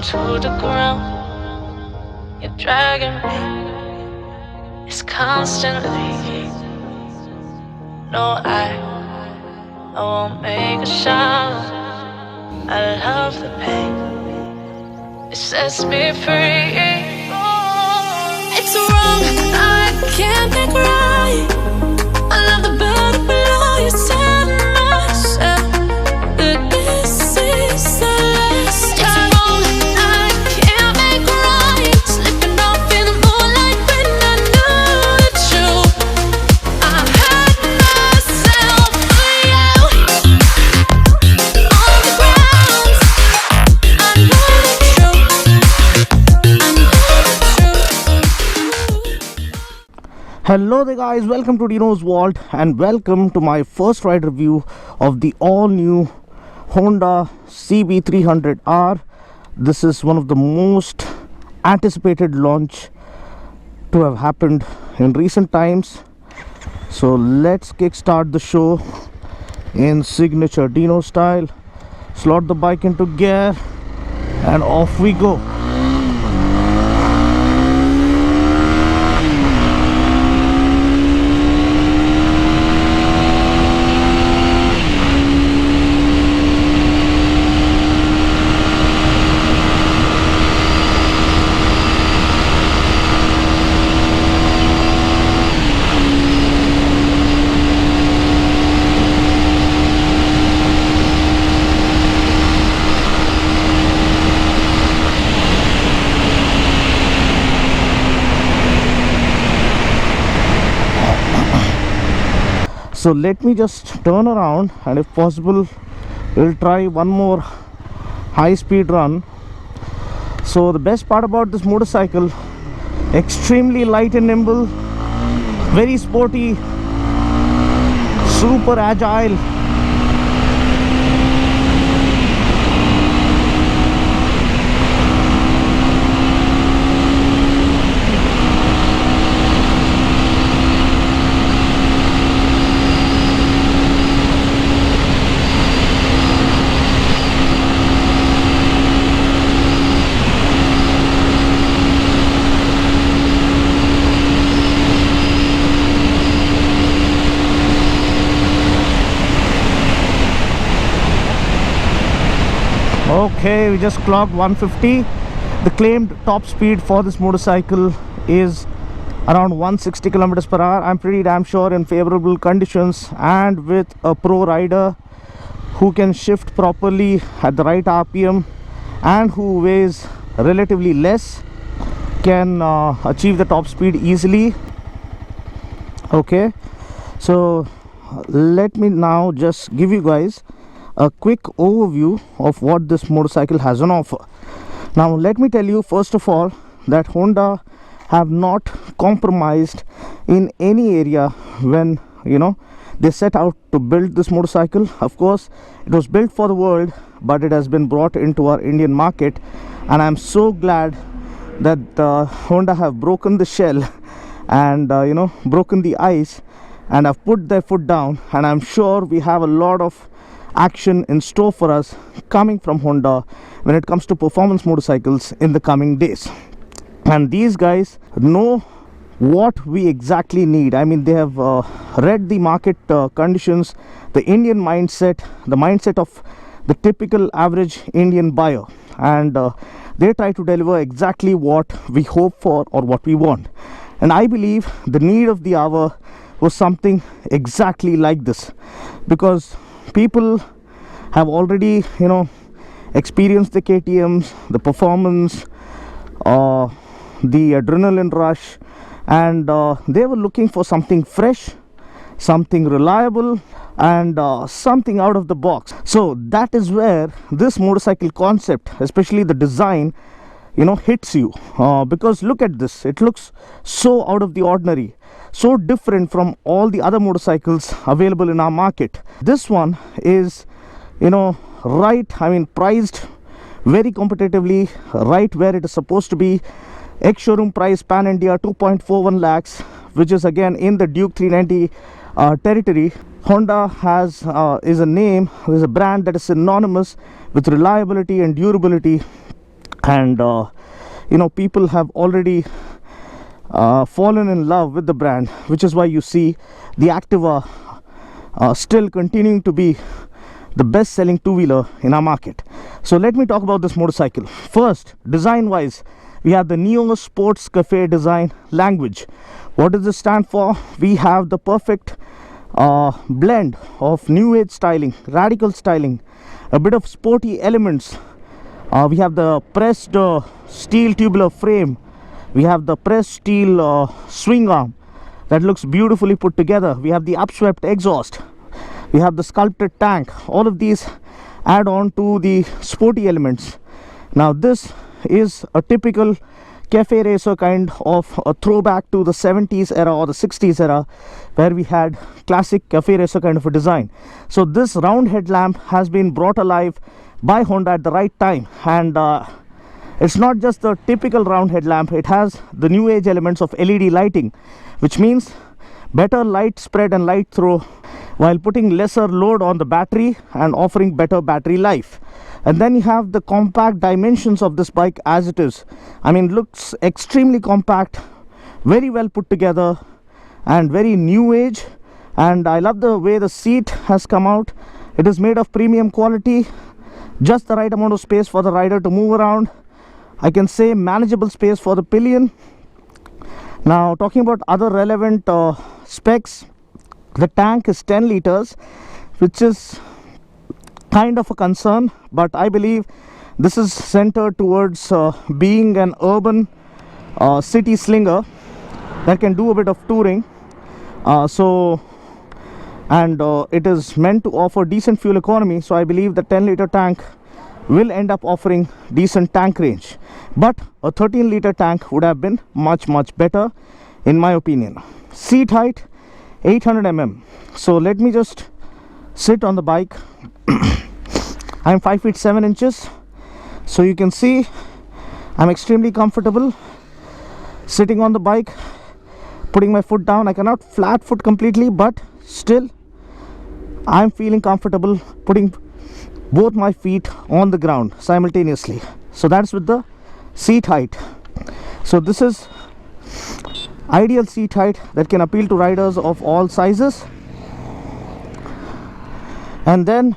down to the ground. You're dragging me. It's constantly. No, I won't make a sound. I love the pain. It sets me free. It's wrong, I can't make right. I love the bird below you. Tell myself that this is the last time. It's wrong, I can't make right. Slipping off in the moonlight when I knew the truth. I hurt myself for you. On the ground, I know the truth. I know the truth. Hello there guys, welcome to Dinos Vault and welcome to my first ride review of the all new Honda CB300R. This is one of the most anticipated launch to have happened in recent times. So let's kickstart the show in signature Dino style. Slot the bike into gear and off we go. So let me just turn around and if possible we'll try one more high speed run. So the best part about this motorcycle, extremely light and nimble, very sporty, super agile. Okay, we just clocked 150. The claimed top speed for this motorcycle is around 160 kilometers per hour. I'm pretty damn sure in favorable conditions and with a pro rider who can shift properly at the right RPM and who weighs relatively less can achieve the top speed easily. Okay, so let me now just give you guys a quick overview of what this motorcycle has on offer. Now let me tell you first of all that Honda have not compromised in any area when they set out to build this motorcycle. Of course it was built for the world, but it has been brought into our Indian market, and I'm so glad that Honda have broken the shell and broken the ice and have put their foot down, and I'm sure we have a lot of action in store for us coming from Honda when it comes to performance motorcycles in the coming days. And these guys know what we exactly need. I mean, they have read the market conditions, the Indian mindset, the mindset of the typical average Indian buyer, and they try to deliver exactly what we hope for or what we want. And I believe the need of the hour was something exactly like this, because people have already experienced the KTMs, the performance, the adrenaline rush, and they were looking for something fresh, something reliable, and something out of the box. So that is where this motorcycle concept, especially the design, hits you, because look at this. It looks so out of the ordinary, so different from all the other motorcycles available in our market. This one is priced very competitively, right where it is supposed to be. Ex-showroom price pan India 2.41 lakhs, which is again in the Duke 390 territory. Honda is a name, is a brand that is synonymous with reliability and durability, and people have already fallen in love with the brand, which is why you see the Activa still continuing to be the best selling two-wheeler in our market. So let me talk about this motorcycle. First, design wise, we have the Neo Sports Cafe design language. What does this stand for? We have the perfect blend of new age styling, radical styling, a bit of sporty elements. We have the pressed steel tubular frame. We have the pressed steel swing arm that looks beautifully put together. We have the upswept exhaust. We have the sculpted tank. All of these add on to the sporty elements. Now this is a typical cafe racer kind of a throwback to the 70s era or the 60s era, where we had classic cafe racer kind of a design. So this round headlamp has been brought alive by Honda at the right time, and it's not just the typical round headlamp. It has the new age elements of LED lighting, which means better light spread and light throw while putting lesser load on the battery and offering better battery life. And then you have the compact dimensions of this bike as it is. I mean, looks extremely compact, very well put together and very new age. And I love the way the seat has come out. It is made of premium quality, just the right amount of space for the rider to move around. I can say manageable space for the pillion. Now talking about other relevant specs, the tank is 10 liters, which is kind of a concern, but I believe this is centered towards being an urban city slinger that can do a bit of touring. It is meant to offer decent fuel economy, so I believe the 10-liter tank will end up offering decent tank range. But a 13-liter tank would have been much better in my opinion. Seat height 800 mm. So let me just sit on the bike. I'm 5 feet 7 inches, so you can see I'm extremely comfortable sitting on the bike, putting my foot down. I cannot flat foot completely, but still I'm feeling comfortable putting both my feet on the ground simultaneously. So that's with the seat height. So this is ideal seat height that can appeal to riders of all sizes. And then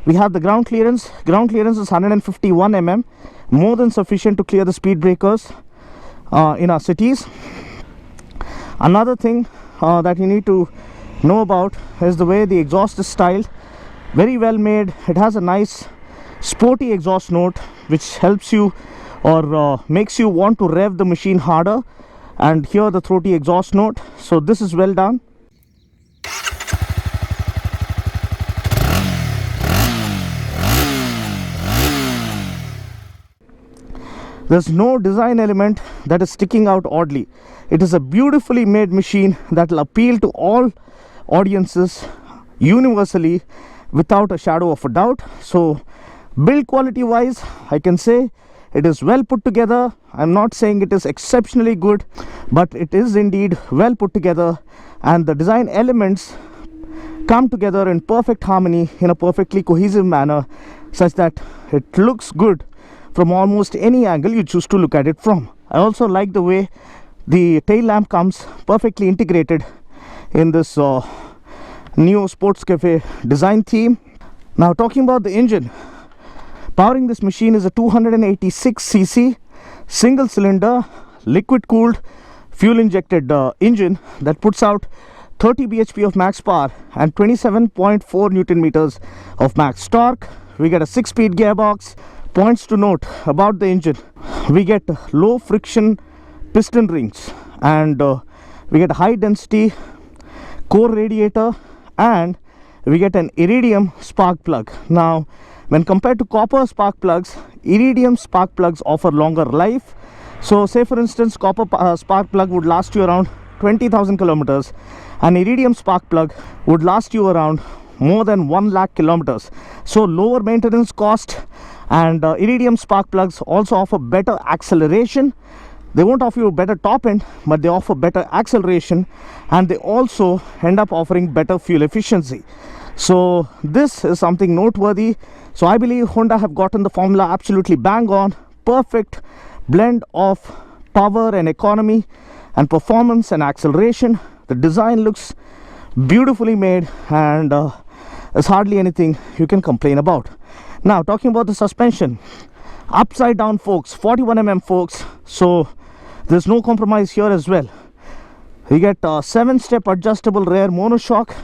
we have the ground clearance. Ground clearance is 151 mm, more than sufficient to clear the speed breakers in our cities. Another thing that you need to know about is the way the exhaust is styled. Very well made. It has a nice sporty exhaust note, which helps you or makes you want to rev the machine harder and hear the throaty exhaust note. So this is well done. There's no design element that is sticking out oddly. It is a beautifully made machine that will appeal to all audiences universally without a shadow of a doubt. So build quality wise, I can say it is well put together. I'm not saying it is exceptionally good, but it is indeed well put together, and the design elements come together in perfect harmony in a perfectly cohesive manner, such that it looks good from almost any angle you choose to look at it from. I also like the way the tail lamp comes perfectly integrated in this Neo Sports Cafe design theme. Now talking about the engine, powering this machine is a 286cc single cylinder liquid cooled fuel injected engine that puts out 30 bhp of max power and 27.4 newton meters of max torque. We get a 6-speed gearbox. Points to note about the engine: we get low friction piston rings, and we get a high density core radiator, and we get an iridium spark plug. Now when compared to copper spark plugs, iridium spark plugs offer longer life. So say for instance, copper spark plug would last you around 20,000 kilometers, and iridium spark plug would last you around more than 1 lakh kilometers. So lower maintenance cost, and iridium spark plugs also offer better acceleration. They won't offer you a better top end, but they offer better acceleration, and they also end up offering better fuel efficiency. So this is something noteworthy. So I believe Honda have gotten the formula absolutely bang on, perfect blend of power and economy and performance and acceleration. The design looks beautifully made, and there's hardly anything you can complain about. Now, talking about the suspension, upside down forks, 41mm forks, so there's no compromise here as well. You get a 7-step adjustable rear monoshock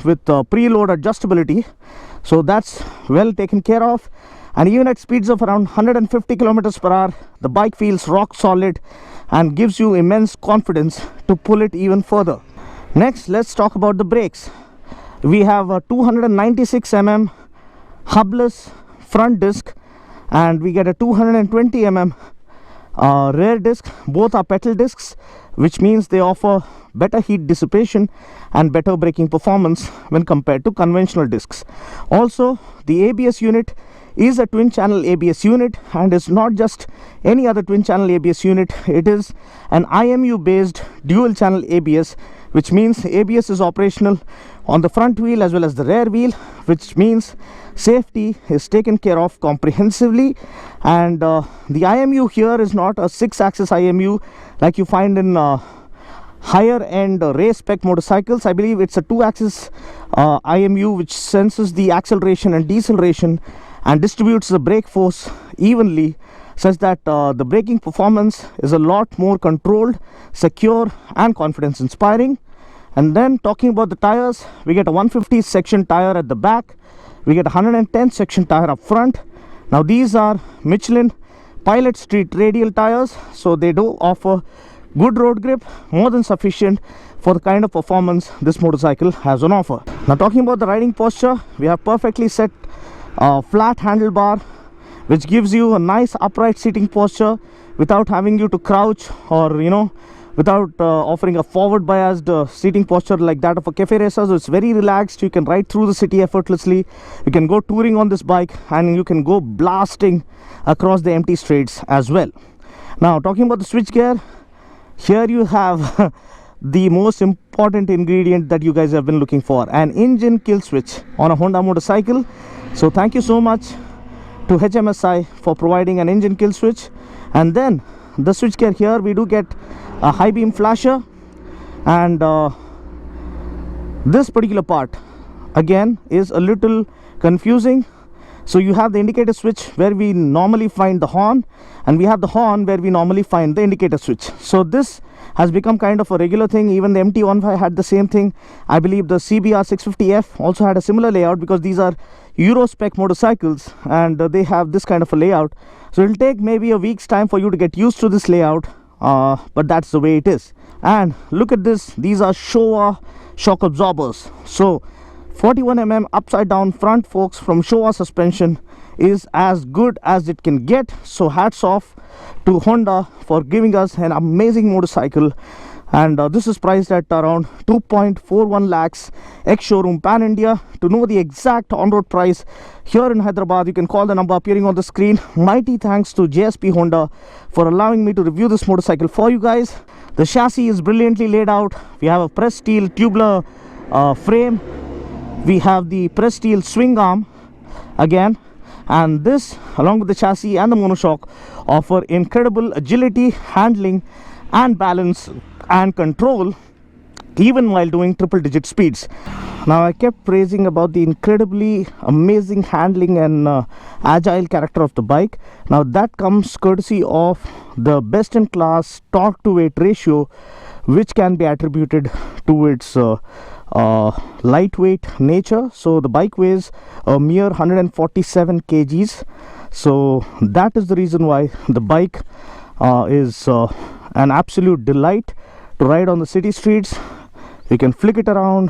with preload adjustability, so that's well taken care of. And even at speeds of around 150 kilometers per hour, the bike feels rock solid and gives you immense confidence to pull it even further. Next, let's talk about the brakes. We have a 296mm hubless front disc, and we get a 220mm rear disc. Both are pedal discs, which means they offer better heat dissipation and better braking performance when compared to conventional discs. Also, the ABS unit is a twin channel ABS unit, and it's not just any other twin channel ABS unit. It is an IMU based dual channel ABS, which means ABS is operational on the front wheel as well as the rear wheel, which means safety is taken care of comprehensively. And the IMU here is not a 6-axis IMU like you find in higher end race spec motorcycles. I believe it's a 2-axis IMU, which senses the acceleration and deceleration and distributes the brake force evenly, such that the braking performance is a lot more controlled, secure and confidence inspiring. And then talking about the tires, we get a 150 section tire at the back, we get a 110 section tire up front. Now these are Michelin Pilot Street radial tires, so they do offer good road grip, more than sufficient for the kind of performance this motorcycle has on offer. Now talking about the riding posture, we have perfectly set flat handlebar, which gives you a nice upright seating posture without having you to crouch, or without offering a forward biased seating posture like that of a cafe racer. So it's very relaxed. You can ride through the city effortlessly. You can go touring on this bike, and you can go blasting across the empty streets as well. Now talking about the switch gear, here you have the most important ingredient that you guys have been looking for, an engine kill switch on a Honda motorcycle. So thank you so much to HMSI for providing an engine kill switch. And then the switch gear here, we do get a high beam flasher, and this particular part again is a little confusing. So you have the indicator switch where we normally find the horn, and we have the horn where we normally find the indicator switch. So this has become kind of a regular thing. Even the MT-15 had the same thing. I believe the CBR650F also had a similar layout, because these are Euro spec motorcycles and they have this kind of a layout. So it'll take maybe a week's time for you to get used to this layout, but that's the way it is. And look at this, these are Showa shock absorbers. So 41mm upside down front forks from Showa suspension is as good as it can get. So hats off to Honda for giving us an amazing motorcycle. And this is priced at around 2.41 lakhs ex-showroom pan India. To know the exact on-road price here in Hyderabad, you can call the number appearing on the screen. Mighty thanks to JSP Honda for allowing me to review this motorcycle for you guys. The chassis is brilliantly laid out. We have a pressed steel tubular frame. We have the pressed steel swing arm again, and this along with the chassis and the monoshock offer incredible agility, handling and balance and control, even while doing triple digit speeds. Now I kept praising about the incredibly amazing handling and agile character of the bike. Now that comes courtesy of the best in class torque to weight ratio, which can be attributed to its lightweight nature. So the bike weighs a mere 147 kgs. So that is the reason why the bike is an absolute delight to ride on the city streets. You can flick it around,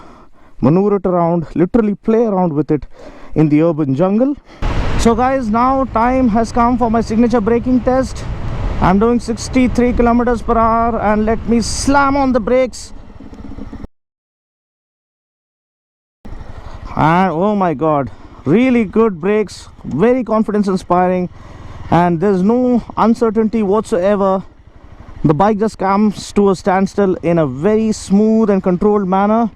maneuver it around, literally play around with it in the urban jungle. So guys, now time has come for my signature braking test. I'm doing 63 kilometers per hour, and let me slam on the brakes. And oh my god, really good brakes, very confidence inspiring, and there's no uncertainty whatsoever. The bike just comes to a standstill in a very smooth and controlled manner,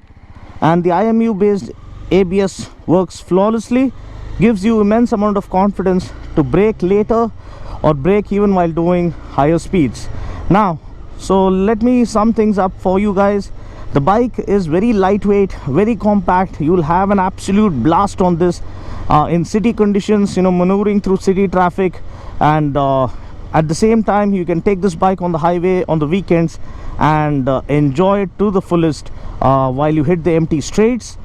and the IMU based ABS works flawlessly, gives you immense amount of confidence to brake later or brake even while doing higher speeds. Now, so let me sum things up for you guys. The bike is very lightweight, very compact. You'll have an absolute blast on this in city conditions, maneuvering through city traffic, and at the same time you can take this bike on the highway on the weekends and enjoy it to the fullest while you hit the empty straights.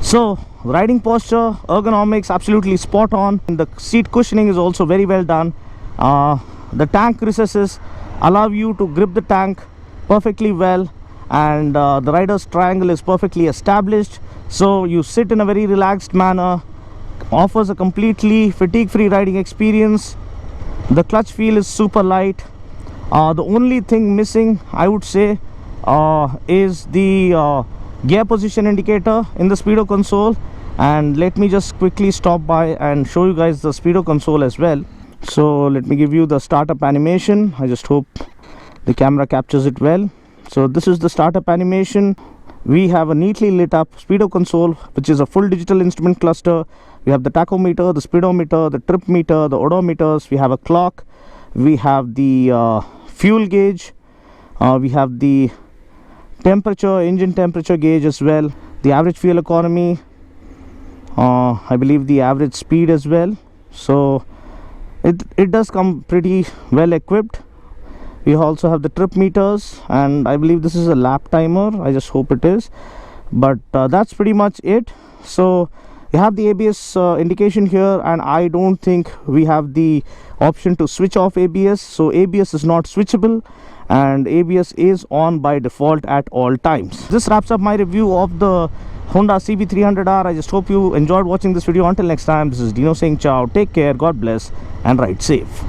So riding posture, ergonomics, absolutely spot on. And the seat cushioning is also very well done. The tank recesses allow you to grip the tank perfectly well, and the rider's triangle is perfectly established, so you sit in a very relaxed manner. Offers a completely fatigue-free riding experience. The clutch feel is super light. The only thing missing, I would say, is the gear position indicator in the speedo console. And let me just quickly stop by and show you guys the speedo console as well. So let me give you the startup animation. I just hope the camera captures it well. So this is the startup animation. We have a neatly lit up speedo console, which is a full digital instrument cluster. We have the tachometer, the speedometer, the trip meter, the odometers. We have a clock. We have the fuel gauge. We have the temperature, engine temperature gauge as well. The average fuel economy. I believe the average speed as well. So it does come pretty well equipped. We also have the trip meters, and I believe this is a lap timer. I just hope it is, but that's pretty much it. So you have the ABS indication here, and I don't think we have the option to switch off ABS. So ABS is not switchable, and ABS is on by default at all times. This wraps up my review of the Honda CB300R. I just hope you enjoyed watching this video. Until next time, this is Dino saying ciao, take care, God bless, and ride safe.